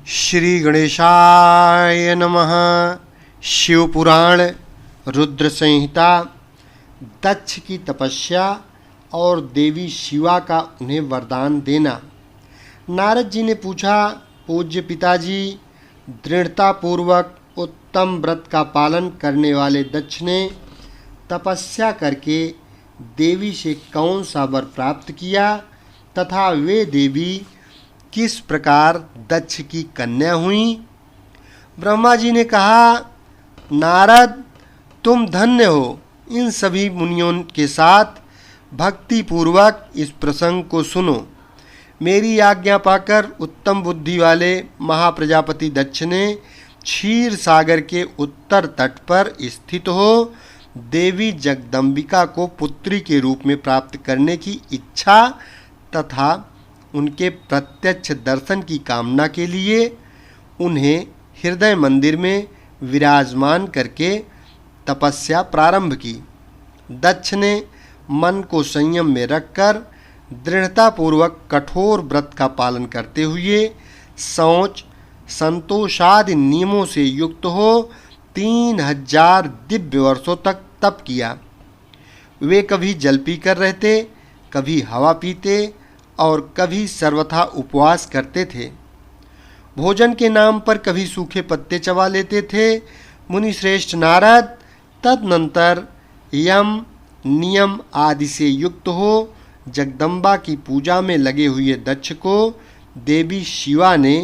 श्री गणेशाय नमः। शिवपुराण रुद्र संहिता। दक्ष की तपस्या और देवी शिवा का उन्हें वरदान देना। नारद जी ने पूछा, पूज्य पिताजी, दृढ़तापूर्वक उत्तम व्रत का पालन करने वाले दक्ष ने तपस्या करके देवी से कौन सा वर प्राप्त किया तथा वे देवी किस प्रकार दक्ष की कन्या हुई? ब्रह्मा जी ने कहा, नारद, तुम धन्य हो। इन सभी मुनियों के साथ भक्ति पूर्वक इस प्रसंग को सुनो। मेरी आज्ञा पाकर उत्तम बुद्धि वाले महाप्रजापति दक्ष ने क्षीर सागर के उत्तर तट पर स्थित हो देवी जगदम्बिका को पुत्री के रूप में प्राप्त करने की इच्छा तथा उनके प्रत्यक्ष दर्शन की कामना के लिए उन्हें हृदय मंदिर में विराजमान करके तपस्या प्रारंभ की। दक्ष ने मन को संयम में रखकर दृढ़तापूर्वक कठोर व्रत का पालन करते हुए शौच संतोषादि नियमों से युक्त हो 3000 दिव्य वर्षों तक तप किया। वे कभी जल पीकर रहते, कभी हवा पीते और कभी सर्वथा उपवास करते थे। भोजन के नाम पर कभी सूखे पत्ते चबा लेते थे। मुनि श्रेष्ठ नारद तदनंतर यम नियम आदि से युक्त हो जगदम्बा की पूजा में लगे हुए दक्ष को देवी शिवा ने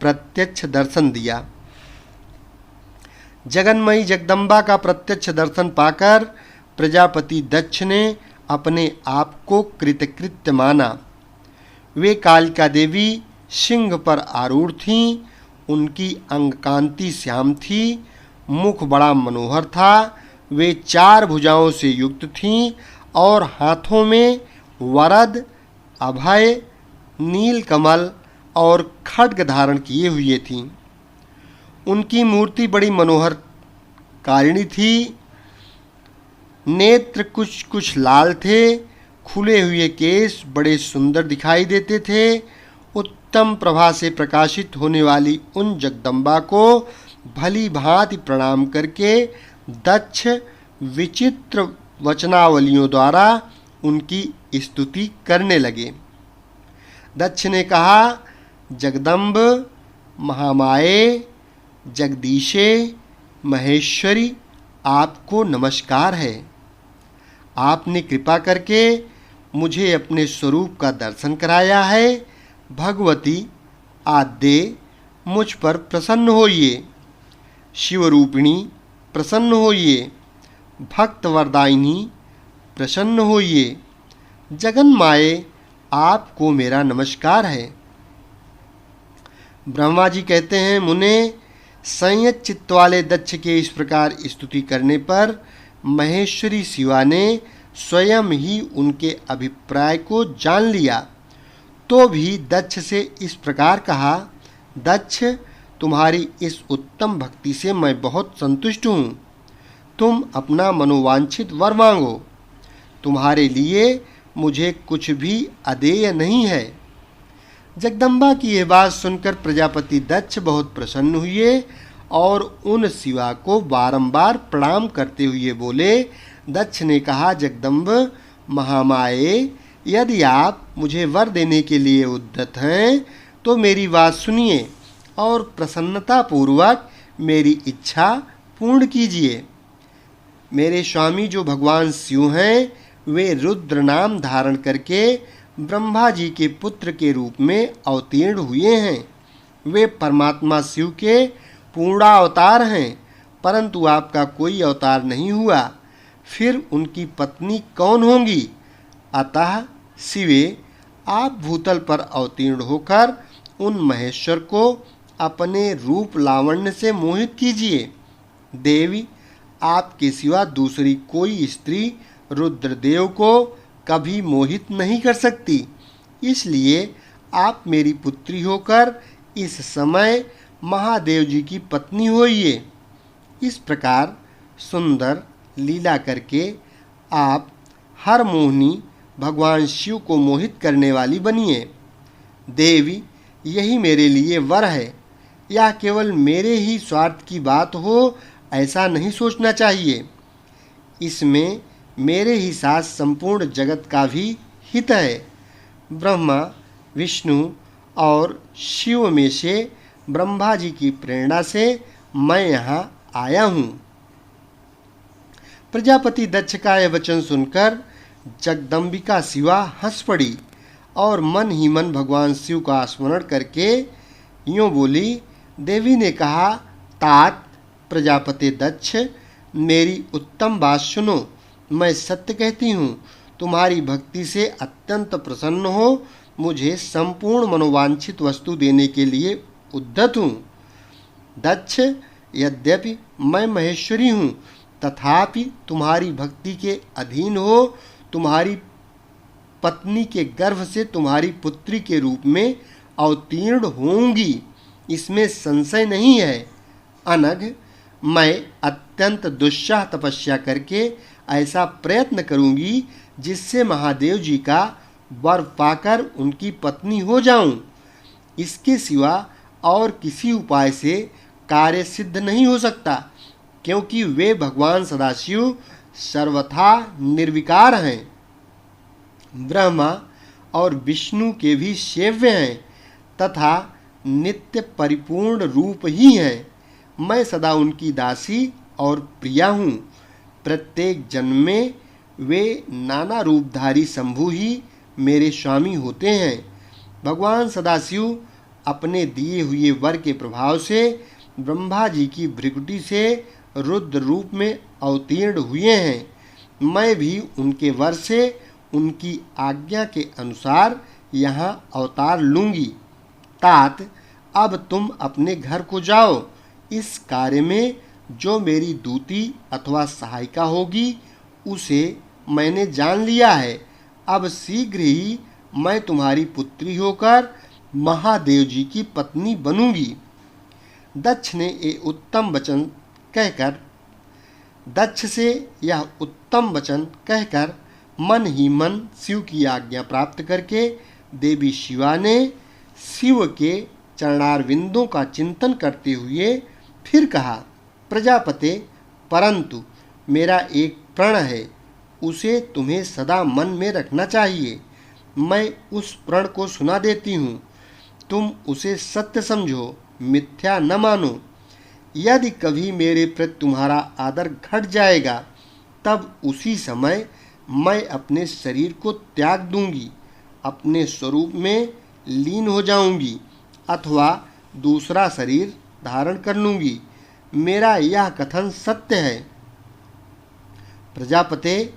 प्रत्यक्ष दर्शन दिया। जगन्मयी जगदम्बा का प्रत्यक्ष दर्शन पाकर प्रजापति दक्ष ने अपने आप को कृतकृत्य माना। वे कालिका देवी सिंह पर आरूढ़ थीं। उनकी अंगकांति श्याम थी, मुख बड़ा मनोहर था। वे 4 भुजाओं से युक्त थीं और हाथों में वरद, अभय, नीलकमल और खड्ग धारण किए हुए थीं। उनकी मूर्ति बड़ी मनोहर कारिणी थी। नेत्र कुछ कुछ लाल थे। खुले हुए केश बड़े सुंदर दिखाई देते थे। उत्तम प्रभा से प्रकाशित होने वाली उन जगदम्बा को भली भांति प्रणाम करके दक्ष विचित्र वचनावलियों द्वारा उनकी स्तुति करने लगे। दक्ष ने कहा, जगदम्ब, महामाये, जगदीशे, महेश्वरी, आपको नमस्कार है। आपने कृपा करके मुझे अपने स्वरूप का दर्शन कराया है। भगवती, आद्य, मुझ पर प्रसन्न होइए। शिवरूपिणी, प्रसन्न होइए। भक्त वरदायिनी, प्रसन्न होइए। जगन्माये, आपको मेरा नमस्कार है। ब्रह्मा जी कहते हैं, मुने, संयत चित्त वाले दक्ष के इस प्रकार स्तुति करने पर महेश्वरी शिवा ने स्वयं ही उनके अभिप्राय को जान लिया। तो भी दक्ष से इस प्रकार कहा, दक्ष, तुम्हारी इस उत्तम भक्ति से मैं बहुत संतुष्ट हूँ। तुम अपना मनोवांछित वर मांगो। तुम्हारे लिए मुझे कुछ भी अदेय नहीं है। जगदम्बा की यह बात सुनकर प्रजापति दक्ष बहुत प्रसन्न हुए और उन शिवा को बारंबार प्रणाम करते हुए बोले। दक्ष ने कहा, जगदम्ब, महामाये, यदि आप मुझे वर देने के लिए उद्यत हैं तो मेरी बात सुनिए और प्रसन्नतापूर्वक मेरी इच्छा पूर्ण कीजिए। मेरे स्वामी जो भगवान शिव हैं, वे रुद्र नाम धारण करके ब्रह्मा जी के पुत्र के रूप में अवतीर्ण हुए हैं। वे परमात्मा शिव के पूर्णावतार हैं, परंतु आपका कोई अवतार नहीं हुआ। फिर उनकी पत्नी कौन होंगी? अतः शिवे, आप भूतल पर अवतीर्ण होकर उन महेश्वर को अपने रूप लावण्य से मोहित कीजिए। देवी, आपके सिवा दूसरी कोई स्त्री रुद्रदेव को कभी मोहित नहीं कर सकती। इसलिए आप मेरी पुत्री होकर इस समय महादेव जी की पत्नी होइए। इस प्रकार सुंदर लीला करके आप हर मोहिनी भगवान शिव को मोहित करने वाली बनिए। देवी, यही मेरे लिए वर है। या केवल मेरे ही स्वार्थ की बात हो, ऐसा नहीं सोचना चाहिए। इसमें मेरे ही साथ संपूर्ण जगत का भी हित है। ब्रह्मा, विष्णु और शिव में से ब्रह्मा जी की प्रेरणा से मैं यहाँ आया हूँ। प्रजापति दक्ष का यह वचन सुनकर जगदम्बिका शिवा हंस पड़ी और मन ही मन भगवान शिव का स्मरण करके यूँ बोली। देवी ने कहा, तात प्रजापति दक्ष, मेरी उत्तम बात सुनो। मैं सत्य कहती हूँ, तुम्हारी भक्ति से अत्यंत प्रसन्न हो मुझे संपूर्ण मनोवांछित वस्तु देने के लिए उद्यत हूँ। दक्ष, यद्यपि मैं महेश्वरी हूँ, तथापि तुम्हारी भक्ति के अधीन हो तुम्हारी पत्नी के गर्भ से तुम्हारी पुत्री के रूप में अवतीर्ण होंगी, इसमें संशय नहीं है। अनघ, मैं अत्यंत दुस्सह तपस्या करके ऐसा प्रयत्न करूंगी जिससे महादेव जी का वर पाकर उनकी पत्नी हो जाऊं। इसके सिवा और किसी उपाय से कार्य सिद्ध नहीं हो सकता, क्योंकि वे भगवान सदाशिव सर्वथा निर्विकार हैं, ब्रह्मा और विष्णु के भी सेव्य हैं तथा नित्य परिपूर्ण रूप ही हैं। मैं सदा उनकी दासी और प्रिया हूँ। प्रत्येक जन्म में वे नाना रूपधारी शंभु ही मेरे स्वामी होते हैं। भगवान सदाशिव अपने दिए हुए वर के प्रभाव से ब्रह्मा जी की भृकुटी से रुद्र रूप में अवतीर्ण हुए हैं। मैं भी उनके वर से उनकी आज्ञा के अनुसार यहाँ अवतार लूँगी। तात, अब तुम अपने घर को जाओ। इस कार्य में जो मेरी दूती अथवा सहायिका होगी उसे मैंने जान लिया है। अब शीघ्र ही मैं तुम्हारी पुत्री होकर महादेव जी की पत्नी बनूंगी। दक्ष से यह उत्तम वचन कहकर मन ही मन शिव की आज्ञा प्राप्त करके देवी शिवा ने शिव के चरणारविंदों का चिंतन करते हुए फिर कहा, प्रजापते, परंतु मेरा एक प्रण है, उसे तुम्हें सदा मन में रखना चाहिए। मैं उस प्रण को सुना देती हूँ, तुम उसे सत्य समझो, मिथ्या न मानो। यदि कभी मेरे प्रति तुम्हारा आदर घट जाएगा, तब उसी समय मैं अपने शरीर को त्याग दूंगी, अपने स्वरूप में लीन हो जाऊंगी अथवा दूसरा शरीर धारण कर लूंगी। मेरा यह कथन सत्य है। प्रजापते,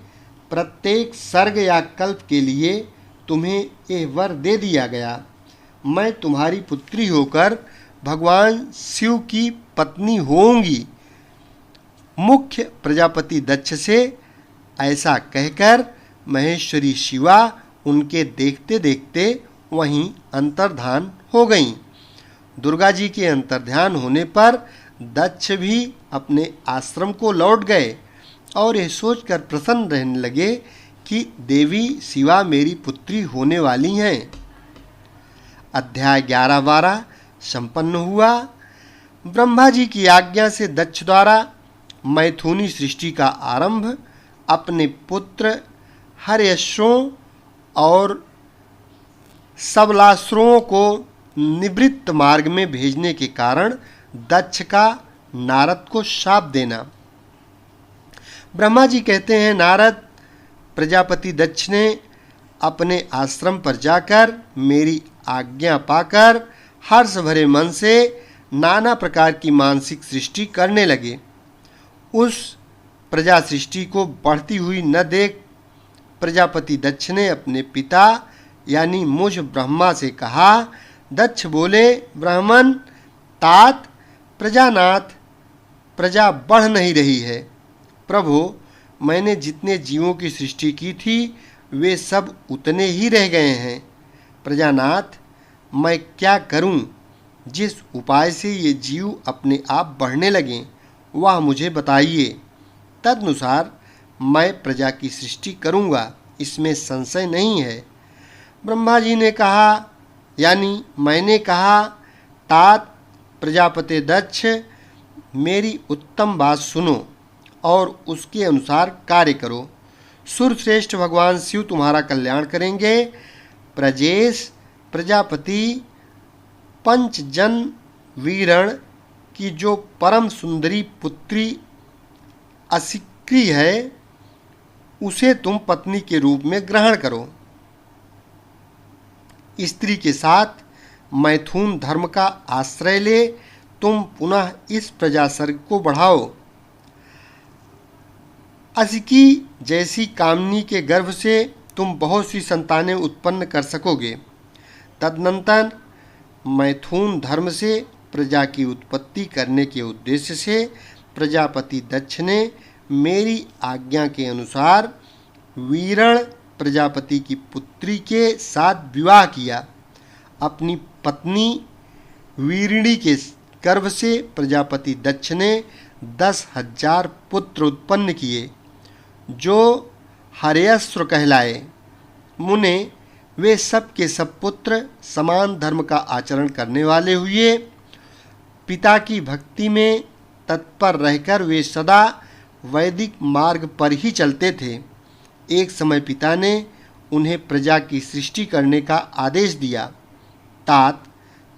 प्रत्येक सर्ग या कल्प के लिए तुम्हें यह वर दे दिया गया। मैं तुम्हारी पुत्री होकर भगवान शिव की पत्नी होंगी। मुख्य प्रजापति दक्ष से ऐसा कहकर महेश्वरी शिवा उनके देखते देखते वहीं अंतर्धान हो गईं। दुर्गा जी के अंतर्ध्यान होने पर दक्ष भी अपने आश्रम को लौट गए और यह सोचकर प्रसन्न रहने लगे कि देवी शिवा मेरी पुत्री होने वाली हैं। अध्याय 11-12 संपन्न हुआ। ब्रह्मा जी की आज्ञा से दक्ष द्वारा मैथुनी सृष्टि का आरंभ अपने पुत्र हर्यश्वों और सबलाश्वों को निवृत्त मार्ग में भेजने के कारण दक्ष का नारद को शाप देना। ब्रह्मा जी कहते हैं, नारद, प्रजापति दक्ष ने अपने आश्रम पर जाकर मेरी आज्ञा पाकर हर्ष भरे मन से नाना प्रकार की मानसिक सृष्टि करने लगे। उस प्रजा सृष्टि को बढ़ती हुई न देख प्रजापति दक्ष ने अपने पिता यानी मुझ ब्रह्मा से कहा। दक्ष बोले, ब्राह्मण, तात, प्रजानाथ, प्रजा बढ़ नहीं रही है। प्रभु, मैंने जितने जीवों की सृष्टि की थी वे सब उतने ही रह गए हैं। प्रजानाथ, मैं क्या करूं? जिस उपाय से ये जीव अपने आप बढ़ने लगें वह मुझे बताइए। तदनुसार मैं प्रजा की सृष्टि करूंगा, इसमें संशय नहीं है। ब्रह्मा जी ने कहा, यानी मैंने कहा, तात, प्रजापति दक्ष, मेरी उत्तम बात सुनो और उसके अनुसार कार्य करो। सुरश्रेष्ठ भगवान शिव तुम्हारा कल्याण करेंगे। प्रजेश, प्रजापति पंचजन वीरण की जो परम सुंदरी पुत्री असिक्री है, उसे तुम पत्नी के रूप में ग्रहण करो। स्त्री के साथ मैथुन धर्म का आश्रय ले तुम पुनः इस प्रजासर्ग को बढ़ाओ। असिकी जैसी कामनी के गर्भ से तुम बहुत सी संतानें उत्पन्न कर सकोगे। तदनंतर मैथुन धर्म से प्रजा की उत्पत्ति करने के उद्देश्य से प्रजापति दक्ष ने मेरी आज्ञा के अनुसार वीरण प्रजापति की पुत्री के साथ विवाह किया। अपनी पत्नी वीरिणी के गर्भ से प्रजापति दक्ष ने 10,000 पुत्र उत्पन्न किए, जो हर्यश्व कहलाए। मुने, वे सब के सब पुत्र समान धर्म का आचरण करने वाले हुए। पिता की भक्ति में तत्पर रहकर वे सदा वैदिक मार्ग पर ही चलते थे। एक समय पिता ने उन्हें प्रजा की सृष्टि करने का आदेश दिया। तात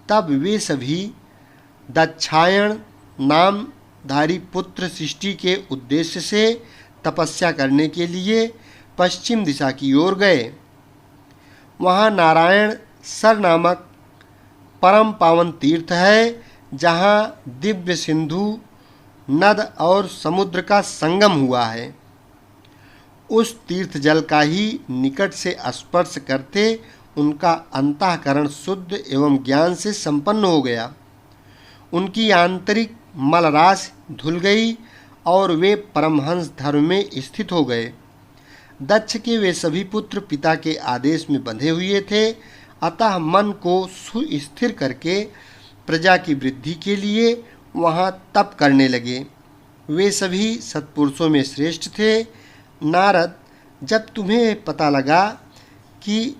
तब वे सभी दक्षायण नामधारी पुत्र सृष्टि के उद्देश्य से तपस्या करने के लिए पश्चिम दिशा की ओर गए। वहाँ नारायण सर नामक परम पावन तीर्थ है, जहाँ दिव्य सिंधु नद और समुद्र का संगम हुआ है। उस तीर्थ जल का ही निकट से स्पर्श करते उनका अंतःकरण शुद्ध एवं ज्ञान से संपन्न हो गया। उनकी आंतरिक मलराशि धुल गई और वे परमहंस धर्म में स्थित हो गए। दक्ष के वे सभी पुत्र पिता के आदेश में बंधे हुए थे, अतः मन को सुस्थिर करके प्रजा की वृद्धि के लिए वहाँ तप करने लगे। वे सभी सत्पुरुषों में श्रेष्ठ थे। नारद, जब तुम्हें पता लगा कि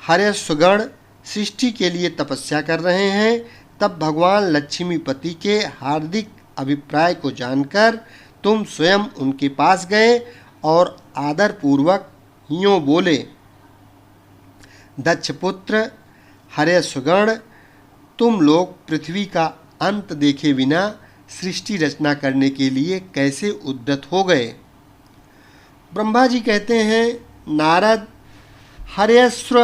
हर्यश्वगण सृष्टि के लिए तपस्या कर रहे हैं, तब भगवान लक्ष्मीपति के हार्दिक अभिप्राय को जानकर तुम स्वयं उनके पास गए और आदरपूर्वक यूँ बोले, दक्षपुत्र हर्यश्वगण, तुम लोग पृथ्वी का अंत देखे बिना सृष्टि रचना करने के लिए कैसे उद्यत हो गए। ब्रह्मा जी कहते हैं, नारद, हर्यश्व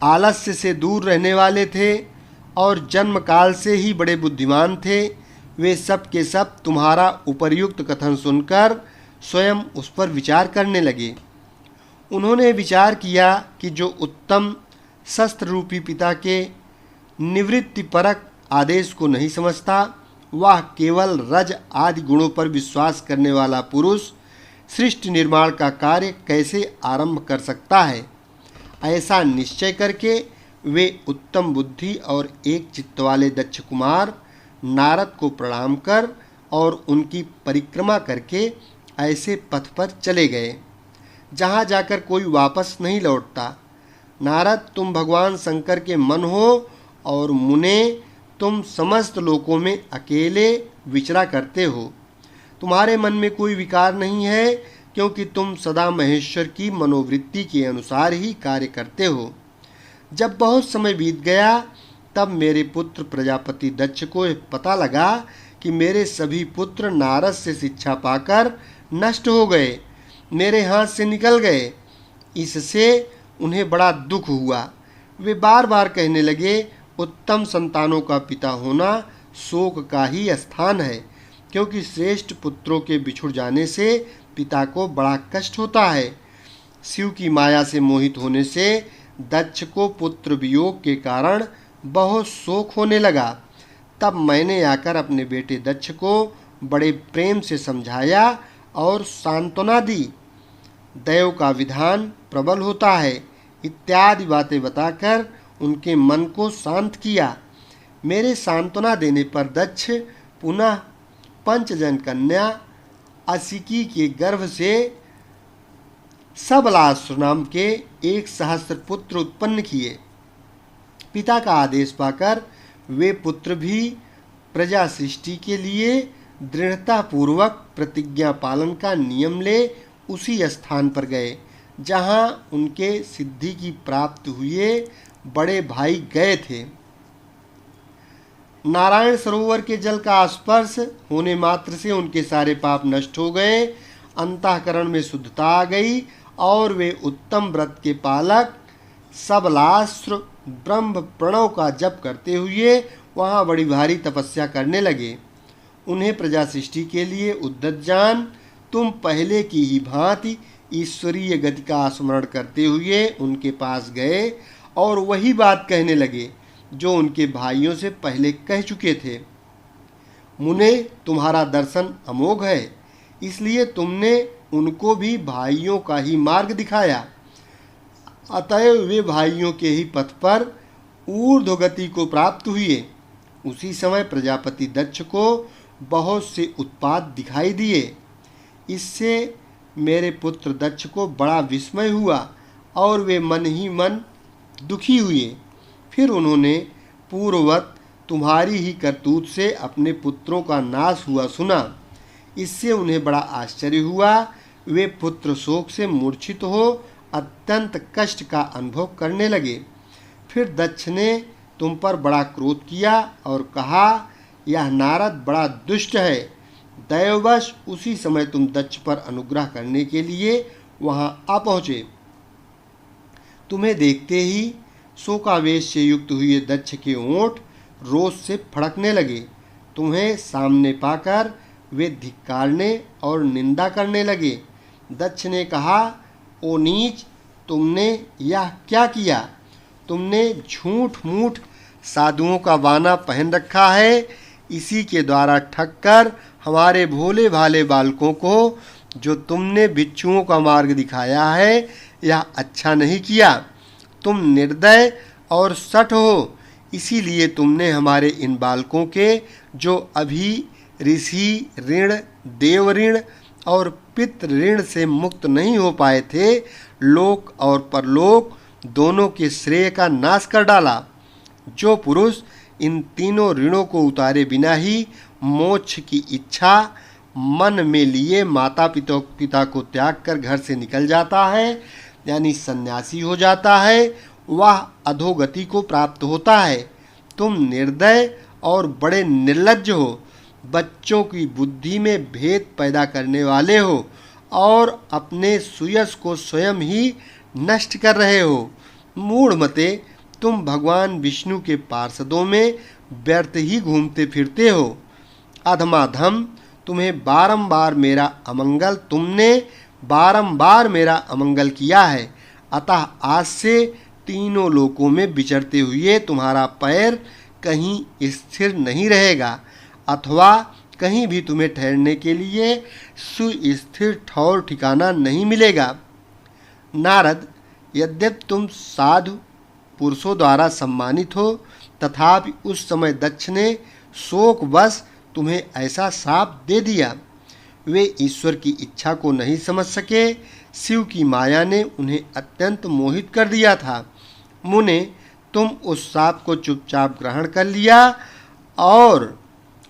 आलस्य से दूर रहने वाले थे और जन्म काल से ही बड़े बुद्धिमान थे। वे सब के सब तुम्हारा उपर्युक्त कथन सुनकर स्वयं उस पर विचार करने लगे। उन्होंने विचार किया कि जो उत्तम शस्त्र रूपी पिता के निवृत्तिपरक आदेश को नहीं समझता, वह केवल रज आदि गुणों पर विश्वास करने वाला पुरुष सृष्टि निर्माण का कार्य कैसे आरंभ कर सकता है। ऐसा निश्चय करके वे उत्तम बुद्धि और एक चित्त वाले दक्ष कुमार नारद को प्रणाम कर और उनकी परिक्रमा करके ऐसे पथ पर चले गए जहाँ जाकर कोई वापस नहीं लौटता। नारद, तुम भगवान शंकर के मन हो और मुने, तुम समस्त लोकों में अकेले विचरा करते हो। तुम्हारे मन में कोई विकार नहीं है, क्योंकि तुम सदा महेश्वर की मनोवृत्ति के अनुसार ही कार्य करते हो। जब बहुत समय बीत गया, तब मेरे पुत्र प्रजापति दक्ष को पता लगा कि मेरे सभी पुत्र नारद से शिक्षा पाकर नष्ट हो गए, मेरे हाथ से निकल गए। इससे उन्हें बड़ा दुख हुआ। वे बार बार कहने लगे, उत्तम संतानों का पिता होना शोक का ही स्थान है, क्योंकि श्रेष्ठ पुत्रों के बिछुड़ जाने से पिता को बड़ा कष्ट होता है। शिव की माया से मोहित होने से दक्ष को पुत्र वियोग के कारण बहुत शोक होने लगा। तब मैंने आकर अपने बेटे दक्ष को बड़े प्रेम से समझाया और सांत्वना दी। दैव का विधान प्रबल होता है इत्यादि बातें बताकर उनके मन को शांत किया। मेरे सांत्वना देने पर दक्ष पुनः पंचजन कन्या असिकी के गर्भ से सबलाश्व नाम के 1 सहस्त्र पुत्र उत्पन्न किए। पिता का आदेश पाकर वे पुत्र भी प्रजा सृष्टि के लिए दृढ़तापूर्वक प्रतिज्ञा पालन का नियम ले उसी स्थान पर गए जहाँ उनके सिद्धि की प्राप्ति हुए बड़े भाई गए थे। नारायण सरोवर के जल का स्पर्श होने मात्र से उनके सारे पाप नष्ट हो गए, अंतःकरण में शुद्धता आ गई और वे उत्तम व्रत के पालक सबलास्त्र ब्रह्म प्रणव का जप करते हुए वहाँ बड़ी भारी तपस्या करने लगे। उन्हें प्रजा सृष्टि के लिए उद्यत जान तुम पहले की ही भांति ईश्वरीय गति का स्मरण करते हुए उनके पास गए और वही बात कहने लगे जो उनके भाइयों से पहले कह चुके थे। मुने, तुम्हारा दर्शन अमोघ है, इसलिए तुमने उनको भी भाइयों का ही मार्ग दिखाया। अतएव वे भाइयों के ही पथ पर ऊर्ध्वगति को प्राप्त हुए। उसी समय प्रजापति दक्ष को बहुत से उत्पात दिखाई दिए। इससे मेरे पुत्र दक्ष को बड़ा विस्मय हुआ और वे मन ही मन दुखी हुए। फिर उन्होंने पूर्ववत तुम्हारी ही करतूत से अपने पुत्रों का नाश हुआ सुना। इससे उन्हें बड़ा आश्चर्य हुआ। वे पुत्र शोक से मूर्छित हो अत्यंत कष्ट का अनुभव करने लगे। फिर दक्ष ने तुम पर बड़ा क्रोध किया और कहा, यह नारद बड़ा दुष्ट है। दैववश उसी समय तुम दक्ष पर अनुग्रह करने के लिए वहां आ पहुँचे। तुम्हें देखते ही शोकावेश से युक्त हुए दक्ष के ओंठ रोष से फड़कने लगे। तुम्हें सामने पाकर वे धिक्कारने और निंदा करने लगे। दक्ष ने कहा, ओ नीच, तुमने यह क्या किया? तुमने झूठ मूठ साधुओं का बाना पहन रखा है। इसी के द्वारा ठग कर हमारे भोले भाले बालकों को जो तुमने बिच्छुओं का मार्ग दिखाया है, यह अच्छा नहीं किया। तुम निर्दय और सठ हो, इसीलिए तुमने हमारे इन बालकों के जो अभी ऋषि ऋण, देव ऋण और पितृ ऋण से मुक्त नहीं हो पाए थे, लोक और परलोक दोनों के श्रेय का नाश कर डाला। जो पुरुष इन तीनों ऋणों को उतारे बिना ही मोक्ष की इच्छा मन में लिए माता पिता को त्याग कर घर से निकल जाता है, यानी सन्यासी हो जाता है, वह अधोगति को प्राप्त होता है। तुम निर्दय और बड़े निर्लज्ज हो, बच्चों की बुद्धि में भेद पैदा करने वाले हो और अपने सुयश को स्वयं ही नष्ट कर रहे हो। मूढ़मते, तुम भगवान विष्णु के पार्षदों में व्यर्थ ही घूमते फिरते हो। अधमाधम, तुमने बारंबार मेरा अमंगल किया है। अतः आज से तीनों लोकों में विचरते हुए तुम्हारा पैर कहीं स्थिर नहीं रहेगा अथवा कहीं भी तुम्हें ठहरने के लिए सुस्थिर ठौर ठिकाना नहीं मिलेगा। नारद, यद्यपि तुम साधु पुरुषों द्वारा सम्मानित हो, तथापि उस समय दक्ष ने शोकवश तुम्हें ऐसा श्राप दे दिया। वे ईश्वर की इच्छा को नहीं समझ सके। शिव की माया ने उन्हें अत्यंत मोहित कर दिया था। मुने, तुम उस श्राप को चुपचाप ग्रहण कर लिया और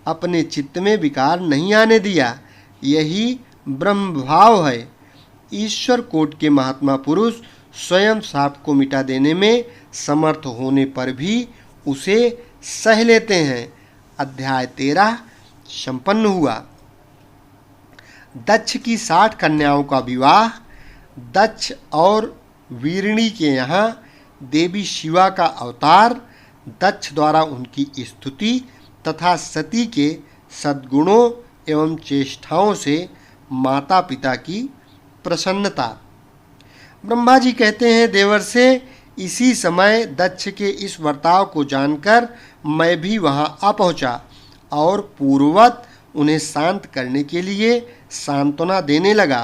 अपने चित्त में विकार नहीं आने दिया। यही ब्रह्म भाव है। ईश्वर कोट के महात्मा पुरुष स्वयं श्राप को मिटा देने में समर्थ होने पर भी उसे सह लेते हैं। अध्याय 13 संपन्न हुआ। दक्ष की 60 कन्याओं का विवाह। दक्ष और वीरिणी के यहाँ देवी शिवा का अवतार। दक्ष द्वारा उनकी स्तुति तथा सती के सद्गुणों एवं चेष्टाओं से माता पिता की प्रसन्नता। ब्रह्मा जी कहते हैं, देवर्षे, इसी समय दक्ष के इस वर्ताव को जानकर मैं भी वहाँ आ पहुँचा और पूर्ववत उन्हें शांत करने के लिए सांत्वना देने लगा।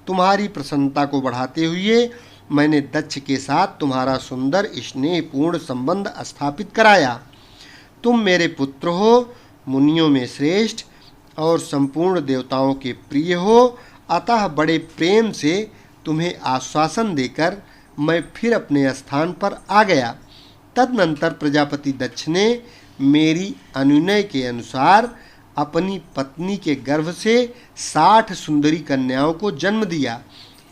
तुम्हारी प्रसन्नता को बढ़ाते हुए मैंने दक्ष के साथ तुम्हारा सुंदर स्नेहपूर्ण संबंध स्थापित कराया। तुम मेरे पुत्र हो, मुनियों में श्रेष्ठ और संपूर्ण देवताओं के प्रिय हो। अतः बड़े प्रेम से तुम्हें आश्वासन देकर मैं फिर अपने स्थान पर आ गया। तदनंतर प्रजापति दक्ष ने मेरी अनुनय के अनुसार अपनी पत्नी के गर्भ से 60 सुंदरी कन्याओं को जन्म दिया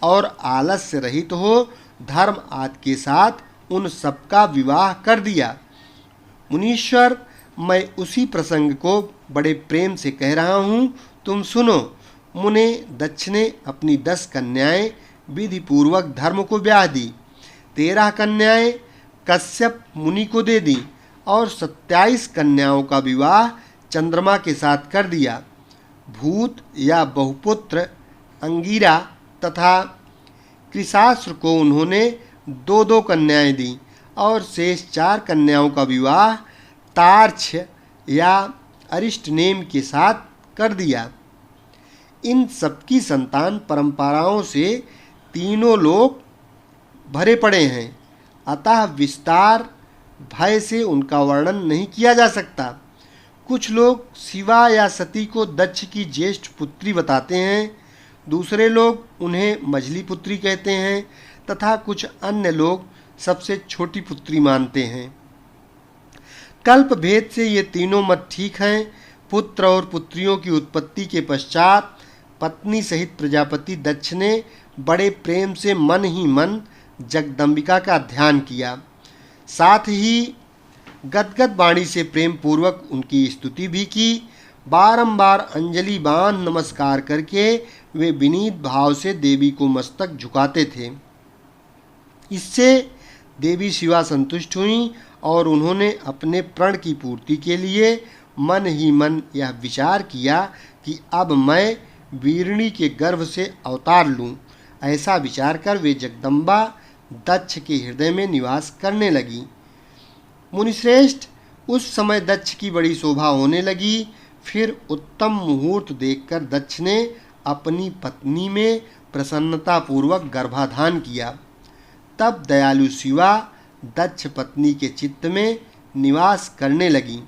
और आलस्य रहित हो धर्म आदि के साथ उन सबका विवाह कर दिया। मुनीश्वर, मैं उसी प्रसंग को बड़े प्रेम से कह रहा हूँ, तुम सुनो। मुने दक्ष ने अपनी 10 कन्याएं विधि पूर्वक धर्म को ब्याह दी, 13 कन्याएं कश्यप मुनि को दे दी और 27 कन्याओं का विवाह चंद्रमा के साथ कर दिया। भूत या बहुपुत्र अंगिरा तथा कृशास्त्र को उन्होंने 2-2 कन्याएं दी और शेष 4 कन्याओं का विवाह तार्क्ष्य या अरिष्टनेम के साथ कर दिया। इन सबकी संतान परंपराओं से तीनों लोग भरे पड़े हैं, अतः विस्तार भय से उनका वर्णन नहीं किया जा सकता। कुछ लोग शिवा या सती को दक्ष की ज्येष्ठ पुत्री बताते हैं, दूसरे लोग उन्हें मझली पुत्री कहते हैं तथा कुछ अन्य लोग सबसे छोटी पुत्री मानते हैं। कल्प भेद से ये तीनों मत ठीक हैं। पुत्र और पुत्रियों की उत्पत्ति के पश्चात पत्नी सहित प्रजापति दक्ष ने बड़े प्रेम से मन ही मन जगदम्बिका का ध्यान किया, साथ ही गदगद वाणी से प्रेम पूर्वक उनकी स्तुति भी की। बारंबार अंजलि बांध नमस्कार करके वे विनीत भाव से देवी को मस्तक झुकाते थे। इससे देवी शिवा संतुष्ट हुईं और उन्होंने अपने प्रण की पूर्ति के लिए मन ही मन यह विचार किया कि अब मैं वीरणी के गर्भ से अवतार लूं। ऐसा विचार कर वे जगदम्बा दक्ष के हृदय में निवास करने लगी। मुनिश्रेष्ठ, उस समय दक्ष की बड़ी शोभा होने लगी। फिर उत्तम मुहूर्त देखकर दक्ष ने अपनी पत्नी में प्रसन्नतापूर्वक गर्भाधान किया। तब दयालु शिवा दक्ष पत्नी के चित्त में निवास करने लगी।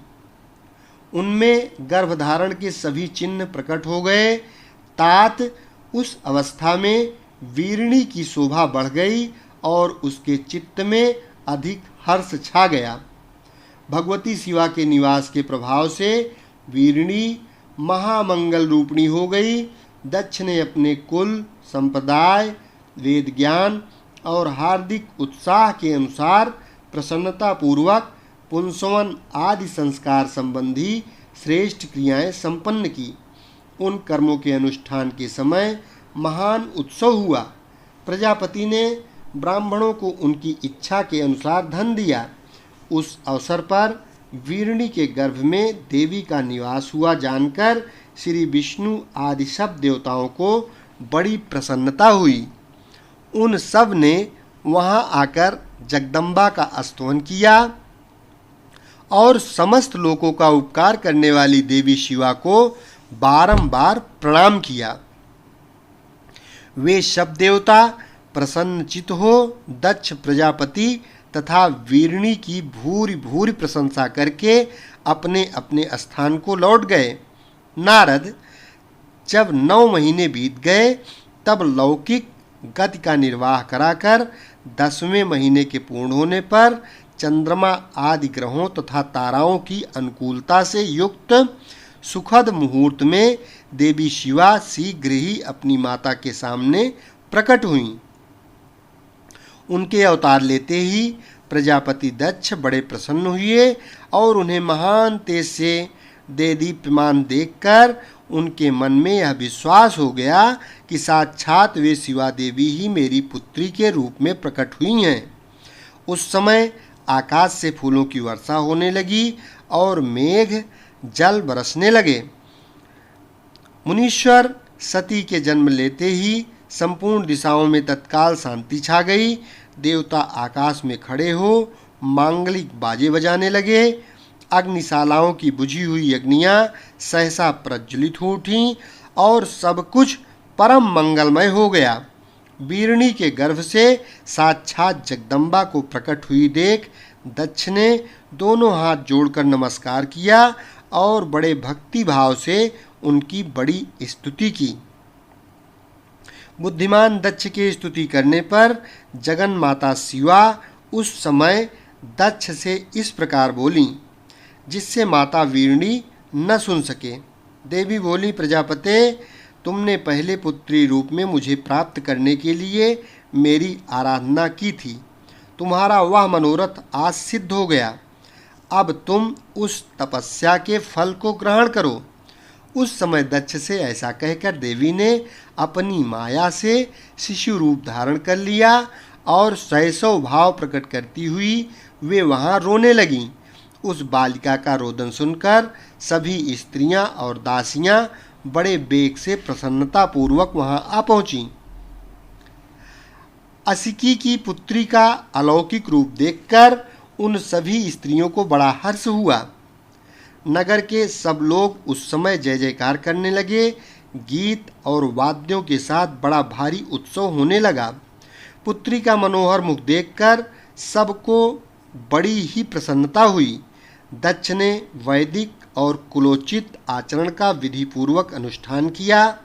उनमें गर्भधारण के सभी चिन्ह प्रकट हो गए। तात उस अवस्था में वीरणी की शोभा बढ़ गई और उसके चित्त में अधिक हर्ष छा गया। भगवती शिवा के निवास के प्रभाव से वीरणी महामंगल रूपिणी हो गई। दक्ष ने अपने कुल, संप्रदाय, वेद ज्ञान और हार्दिक उत्साह के अनुसार प्रसन्नतापूर्वक पुंसवन आदि संस्कार संबंधी श्रेष्ठ क्रियाएं संपन्न की। उन कर्मों के अनुष्ठान के समय महान उत्सव हुआ। प्रजापति ने ब्राह्मणों को उनकी इच्छा के अनुसार धन दिया। उस अवसर पर वीरणी के गर्भ में देवी का निवास हुआ जानकर श्री विष्णु आदि सब देवताओं को बड़ी प्रसन्नता हुई। उन सब ने वहां आकर जगदम्बा का स्तवन किया और समस्त लोगों का उपकार करने वाली देवी शिवा को बारंबार प्रणाम किया। वे सब देवता प्रसन्नचित्त हो दक्ष प्रजापति तथा वीरणी की भूरि भूरि प्रशंसा करके अपने अपने स्थान को लौट गए। नारद, जब 9 महीने बीत गए तब लौकिक गति का निर्वाह कराकर 10वें महीने के पूर्ण होने पर चंद्रमा आदि ग्रहों तथा ताराओं की अनुकूलता से युक्त सुखद मुहूर्त में देवी शिवा शीघ्र ही अपनी माता के सामने प्रकट हुईं। उनके अवतार लेते ही प्रजापति दक्ष बड़े प्रसन्न हुए और उन्हें महान तेज से देदीप्यमान देखकर उनके मन में यह विश्वास हो गया कि साक्षात वे शिवा देवी ही मेरी पुत्री के रूप में प्रकट हुई हैं। उस समय आकाश से फूलों की वर्षा होने लगी और मेघ जल बरसने लगे। मुनीश्वर, सती के जन्म लेते ही संपूर्ण दिशाओं में तत्काल शांति छा गई। देवता आकाश में खड़े हो मांगलिक बाजे बजाने लगे। अग्निशालाओं की बुझी हुई अग्नियां सहसा प्रज्वलित हो उठीं और सब कुछ परम मंगलमय हो गया। वीरणी के गर्भ से साक्षात जगदम्बा को प्रकट हुई देख दक्ष ने दोनों हाथ जोड़कर नमस्कार किया और बड़े भक्ति भाव से उनकी बड़ी स्तुति की। बुद्धिमान दक्ष की स्तुति करने पर जगन माता शिवा उस समय दक्ष से इस प्रकार बोली, जिससे माता वीरणी न सुन सके। देवी बोली, प्रजापते, तुमने पहले पुत्री रूप में मुझे प्राप्त करने के लिए मेरी आराधना की थी। तुम्हारा वह मनोरथ आज सिद्ध हो गया। अब तुम उस तपस्या के फल को ग्रहण करो। उस समय दक्ष से ऐसा कहकर देवी ने अपनी माया से शिशु रूप धारण कर लिया और शैशव भाव प्रकट करती हुई वे वहाँ रोने लगीं। उस बालिका का रोदन सुनकर सभी स्त्रियां और दासियां बड़े बेग से प्रसन्नतापूर्वक वहां आ पहुंचीं। असिकी की पुत्री का अलौकिक रूप देखकर उन सभी स्त्रियों को बड़ा हर्ष हुआ। नगर के सब लोग उस समय जय जयकार करने लगे। गीत और वाद्यों के साथ बड़ा भारी उत्सव होने लगा। पुत्री का मनोहर मुख देखकर सबको बड़ी ही प्रसन्नता हुई। दक्ष ने वैदिक और कुलोचित आचरण का विधिपूर्वक अनुष्ठान किया,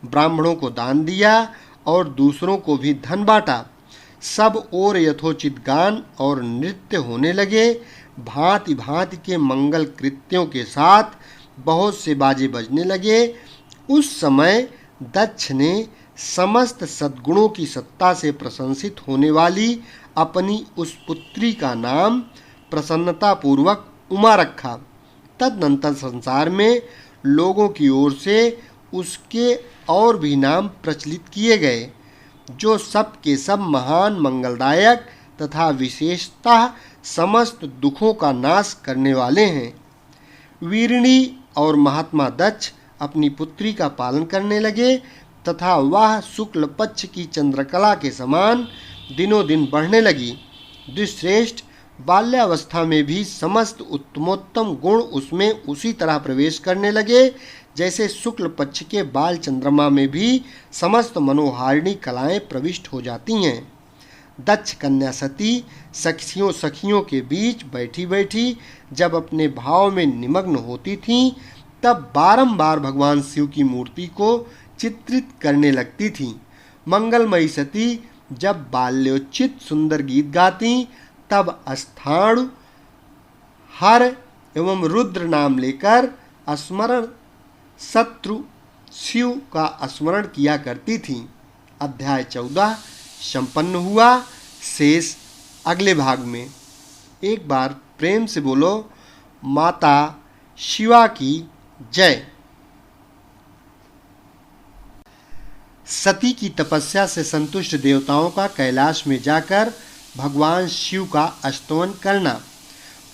ब्राह्मणों को दान दिया और दूसरों को भी धन बांटा। सब और यथोचित गान और नृत्य होने लगे। भांति भांति के मंगल कृत्यों के साथ बहुत से बाजे बजने लगे। उस समय दक्ष ने समस्त सद्गुणों की सत्ता से प्रशंसित होने वाली अपनी उस पुत्री का नाम प्रसन्नतापूर्वक उमा रखा। तदनंतर संसार में लोगों की ओर से उसके और भी नाम प्रचलित किए गए, जो सब के सब महान, मंगलदायक तथा विशेषतः समस्त दुखों का नाश करने वाले हैं। वीरणी और महात्मा दक्ष अपनी पुत्री का पालन करने लगे तथा वह शुक्ल पक्ष की चंद्रकला के समान दिनों दिन बढ़ने लगी। द्विश्रेष्ठ बाल्यावस्था में भी समस्त उत्तमोत्तम गुण उसमें उसी तरह प्रवेश करने लगे जैसे शुक्ल पक्ष के बाल चंद्रमा में भी समस्त मनोहारिणी कलाएं प्रविष्ट हो जाती हैं। दक्ष कन्या सती सखियों के बीच बैठी बैठी जब अपने भाव में निमग्न होती थीं, तब बारंबार भगवान शिव की मूर्ति को चित्रित करने लगती थीं। मंगलमयी सती जब बाल्योचित सुंदर गीत गाती, तब स्थाणु, हर एवं रुद्र नाम लेकर स्मरण शत्रु शिव का स्मरण किया करती थीं। अध्याय 14 संपन्न हुआ। शेष अगले भाग में। एक बार प्रेम से बोलो माता शिवा की जय। सती की तपस्या से संतुष्ट देवताओं का कैलाश में जाकर भगवान शिव का स्तवन करना।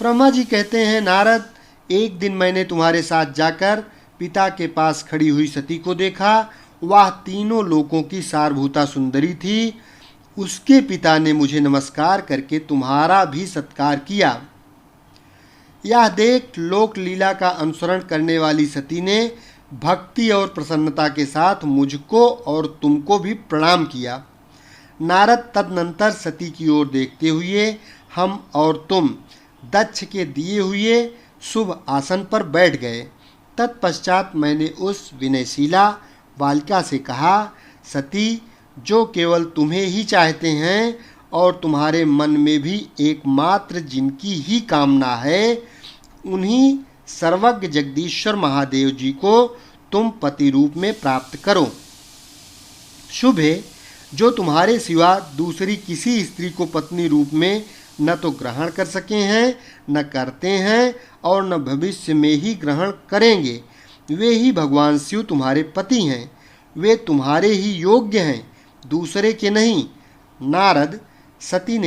ब्रह्मा जी कहते हैं, नारद, एक दिन मैंने तुम्हारे साथ जाकर पिता के पास खड़ी हुई सती को देखा। वह तीनों लोकों की सारभूता सुंदरी थी। उसके पिता ने मुझे नमस्कार करके तुम्हारा भी सत्कार किया। यह देख लोक लीला का अनुसरण करने वाली सती ने भक्ति और प्रसन्नता के साथ मुझको और तुमको भी प्रणाम किया। नारद तदनंतर सती की ओर देखते हुए हम और तुम दक्ष के दिए हुए शुभ आसन पर बैठ गए। तत्पश्चात मैंने उस विनयशीला बालिका से कहा, सती, जो केवल तुम्हें ही चाहते हैं और तुम्हारे मन में भी एकमात्र जिनकी ही कामना है, उन्हीं सर्वज्ञ जगदीश्वर महादेव जी को तुम पति रूप में प्राप्त करो। शुभ है, जो तुम्हारे सिवा दूसरी किसी स्त्री को पत्नी रूप में न तो ग्रहण कर सके हैं, न करते हैं और न भविष्य में ही ग्रहण करेंगे। वे ही भगवान शिव तुम्हारे पति हैं। वे तुम्हारे ही योग्य हैं, दूसरे के नहीं। नारद, सती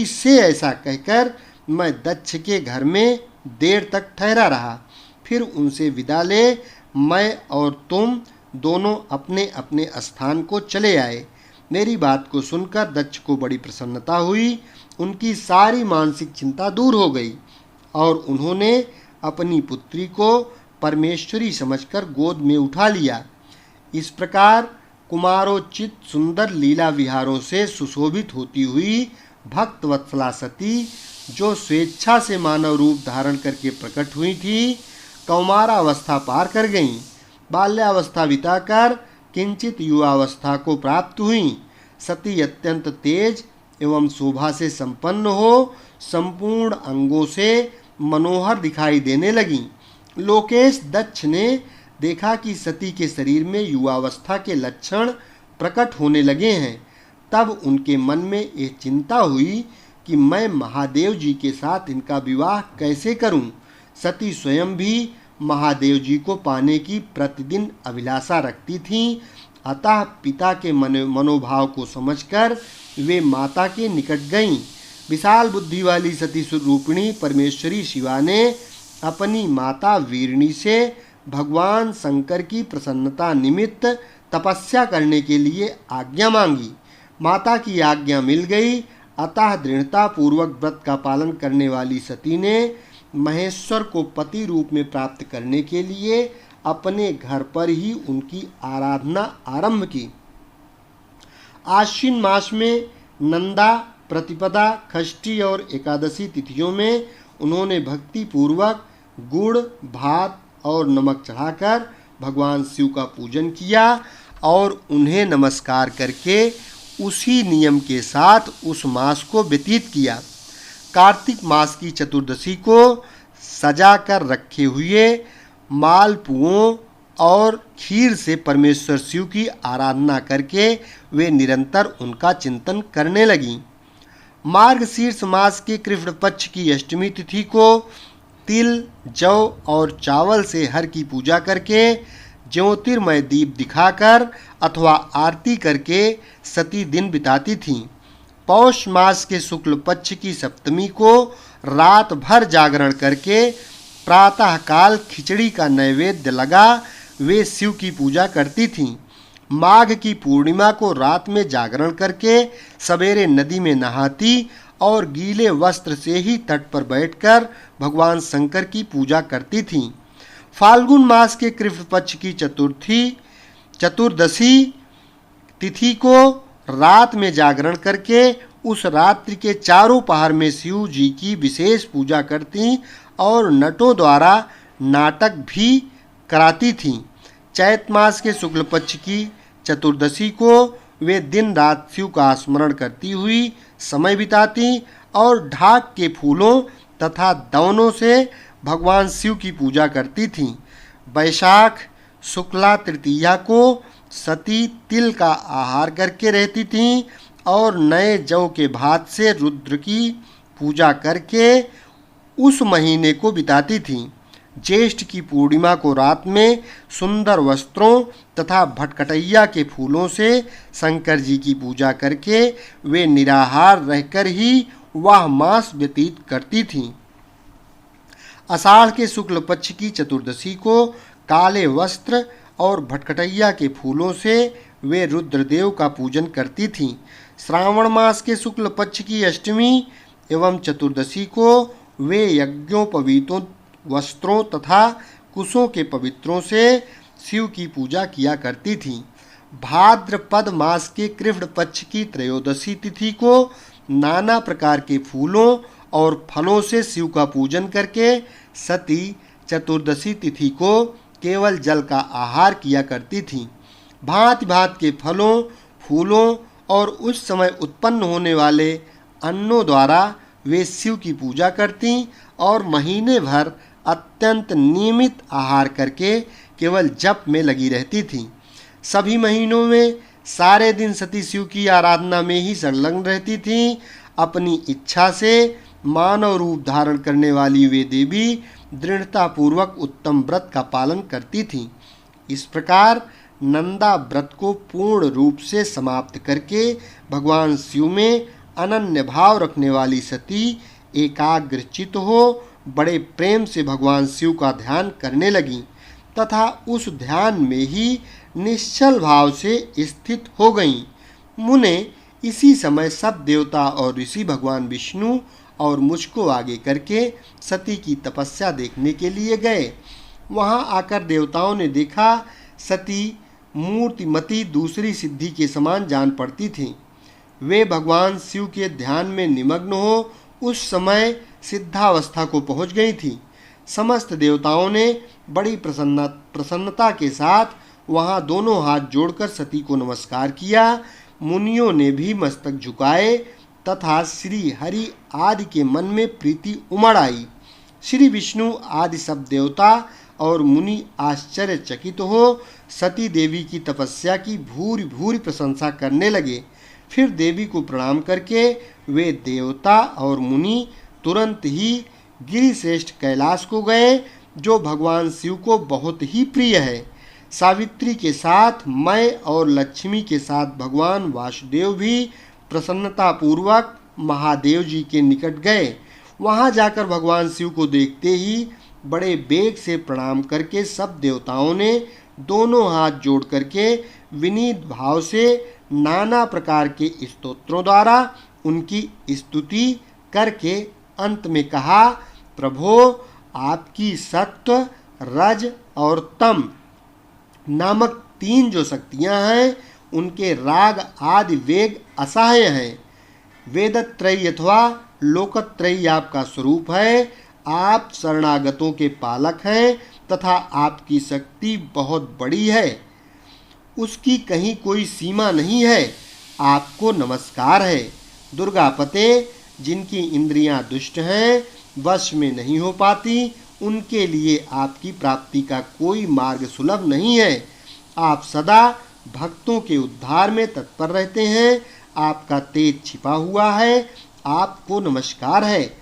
से ऐसा कहकर मैं दक्ष के घर में देर तक ठहरा रहा। फिर उनसे विदा ले मैं और तुम दोनों अपने अपने स्थान को चले आए। मेरी बात को सुनकर दक्ष को बड़ी प्रसन्नता हुई। उनकी सारी मानसिक चिंता दूर हो गई और उन्होंने अपनी पुत्री को परमेश्वरी समझकर गोद में उठा लिया। इस प्रकार कुमारोचित सुंदर लीला विहारों से सुशोभित होती हुई भक्त वत्सला सती, जो स्वेच्छा से मानव रूप धारण करके प्रकट हुई थी, कौमारावस्था पार कर गईं। बाल्यावस्था बिताकर किंचित युवावस्था को प्राप्त हुई। सती अत्यंत तेज एवं शोभा से संपन्न हो संपूर्ण अंगों से मनोहर दिखाई देने लगीं। लोकेश दक्ष ने देखा कि सती के शरीर में युवावस्था के लक्षण प्रकट होने लगे हैं। तब उनके मन में यह चिंता हुई कि मैं महादेव जी के साथ इनका विवाह कैसे करूं। सती स्वयं भी महादेव जी को पाने की प्रतिदिन अभिलाषा रखती थीं। अतः पिता के मनोभाव को समझकर वे माता के निकट गईं। विशाल बुद्धि वाली सती स्वरूपिणी परमेश्वरी शिवा ने अपनी माता वीरणी से भगवान शंकर की प्रसन्नता निमित्त तपस्या करने के लिए आज्ञा मांगी। माता की आज्ञा मिल गई। अतः दृढ़ता पूर्वक व्रत का पालन करने वाली सती ने महेश्वर को पति रूप में प्राप्त करने के लिए अपने घर पर ही उनकी आराधना आरंभ की। आश्विन मास में नंदा, प्रतिपदा, षष्ठी और एकादशी तिथियों में उन्होंने भक्ति पूर्वक गुड़, भात और नमक चढ़ाकर भगवान शिव का पूजन किया और उन्हें नमस्कार करके उसी नियम के साथ उस मास को व्यतीत किया। कार्तिक मास की चतुर्दशी को सजा कर रखे हुए मालपुओं और खीर से परमेश्वर शिव की आराधना करके वे निरंतर उनका चिंतन करने लगीं। मार्गशीर्ष मास के कृष्ण पक्ष की अष्टमी तिथि को तिल, जौ और चावल से हर की पूजा करके ज्योतिर्मय दीप दिखाकर अथवा आरती करके सती दिन बिताती थीं। पौष मास के शुक्ल पक्ष की सप्तमी को रात भर जागरण करके प्रातःकाल खिचड़ी का नैवेद्य लगा वे शिव की पूजा करती थीं। माघ की पूर्णिमा को रात में जागरण करके सवेरे नदी में नहाती और गीले वस्त्र से ही तट पर बैठकर भगवान शंकर की पूजा करती थीं। फाल्गुन मास के कृष्ण पक्ष की चतुर्दशी तिथि को रात में जागरण करके उस रात्रि के चारों पहर में शिव जी की विशेष पूजा करती और नटों द्वारा नाटक भी कराती थीं। चैत मास के शुक्ल पक्ष की चतुर्दशी को वे दिन रात शिव का स्मरण करती हुई समय बिताती और ढाक के फूलों तथा दवनों से भगवान शिव की पूजा करती थीं। वैशाख शुक्ला तृतीया को सती तिल का आहार करके रहती थीं और नए जौ के भात से रुद्र की पूजा करके उस महीने को बिताती थीं। ज्येष्ठ की पूर्णिमा को रात में सुंदर वस्त्रों तथा भटकटैया के फूलों से शंकर जी की पूजा करके वे निराहार रहकर ही वह मास व्यतीत करती थीं। आषाढ़ के शुक्ल पक्ष की चतुर्दशी को काले वस्त्र और भटकटैया के फूलों से वे रुद्रदेव का पूजन करती थीं। श्रावण मास के शुक्ल पक्ष की अष्टमी एवं चतुर्दशी को वे यज्ञोपवीतों वस्त्रों तथा कुशों के पवित्रों से शिव की पूजा किया करती थीं। भाद्रपद मास के कृष्ण पक्ष की त्रयोदशी तिथि को नाना प्रकार के फूलों और फलों से शिव का पूजन करके सती चतुर्दशी तिथि को केवल जल का आहार किया करती थीं। भांति भांति के फलों, फूलों और उस समय उत्पन्न होने वाले अन्नों द्वारा वे शिव की पूजा करती और महीने भर अत्यंत नियमित आहार करके केवल जप में लगी रहती थीं। सभी महीनों में सारे दिन सती शिव की आराधना में ही संलग्न रहती थीं। अपनी इच्छा से मानव रूप धारण करने वाली वे देवी दृढ़तापूर्वक उत्तम व्रत का पालन करती थीं। इस प्रकार नंदा व्रत को पूर्ण रूप से समाप्त करके भगवान शिव में अनन्य भाव रखने वाली सती एकाग्रचित हो बड़े प्रेम से भगवान शिव का ध्यान करने लगी तथा उस ध्यान में ही निश्चल भाव से स्थित हो गईं। मुने इसी समय सब देवता और ऋषि भगवान विष्णु और मुझको आगे करके सती की तपस्या देखने के लिए गए। वहां आकर देवताओं ने देखा सती मूर्तिमती दूसरी सिद्धि के समान जान पड़ती थीं। वे भगवान शिव के ध्यान में निमग्न हो उस समय सिद्धावस्था को पहुंच गई थी। समस्त देवताओं ने बड़ी प्रसन्नता के साथ वहां दोनों हाथ जोड़कर सती को नमस्कार किया। मुनियों ने भी मस्तक झुकाए तथा श्री हरि आदि के मन में प्रीति उमड़ आई। श्री विष्णु आदि सब देवता और मुनि आश्चर्यचकित हो सती देवी की तपस्या की भूरि भूरि प्रशंसा करने लगे। फिर देवी को प्रणाम करके वे देवता और मुनि तुरंत ही गिरिश्रेष्ठ कैलाश को गए, जो भगवान शिव को बहुत ही प्रिय है। सावित्री के साथ मैं और लक्ष्मी के साथ भगवान वासुदेव भी प्रसन्नतापूर्वक महादेव जी के निकट गए। वहां जाकर भगवान शिव को देखते ही बड़े बेग से प्रणाम करके सब देवताओं ने दोनों हाथ जोड़ करके विनीत भाव से नाना प्रकार के स्तोत्रों द्वारा उनकी स्तुति करके अंत में कहा, प्रभो आपकी सत्व, रज और तम नामक 3 जो शक्तियां हैं उनके राग आदि वेग असहाय हैं। वेदत्रयी अथवा लोकत्रयी आपका स्वरूप है। आप शरणागतों के पालक हैं तथा आपकी शक्ति बहुत बड़ी है, उसकी कहीं कोई सीमा नहीं है। आपको नमस्कार है। दुर्गापते, जिनकी इंद्रियां दुष्ट हैं, वश में नहीं हो पाती, उनके लिए आपकी प्राप्ति का कोई मार्ग सुलभ नहीं है। आप सदा भक्तों के उद्धार में तत्पर रहते हैं। आपका तेज छिपा हुआ है। आपको नमस्कार है।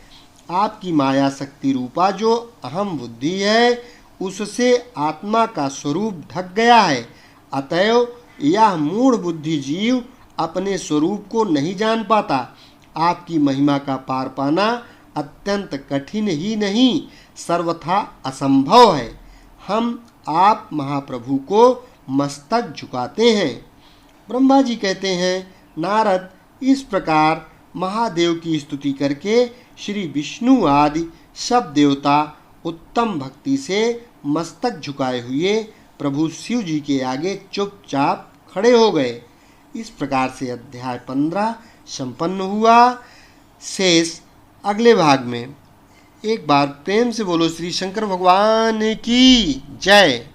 आपकी माया शक्ति रूपा जो अहम बुद्धि है, उससे आत्मा का स्वरूप ढक गया है। अतएव यह मूढ़ बुद्धि जीव अपने स्वरूप को नहीं जान पाता। आपकी महिमा का पार पाना अत्यंत कठिन ही नहीं, सर्वथा असंभव है। हम आप महाप्रभु को मस्तक झुकाते हैं। ब्रह्मा जी कहते हैं, नारद इस प्रकार महादेव की स्तुति करके श्री विष्णु आदि सब देवता उत्तम भक्ति से मस्तक झुकाए हुए प्रभु शिव जी के आगे चुपचाप खड़े हो गए। इस प्रकार से अध्याय 15 संपन्न हुआ। शेष अगले भाग में। एक बार प्रेम से बोलो श्री शंकर भगवान की जय।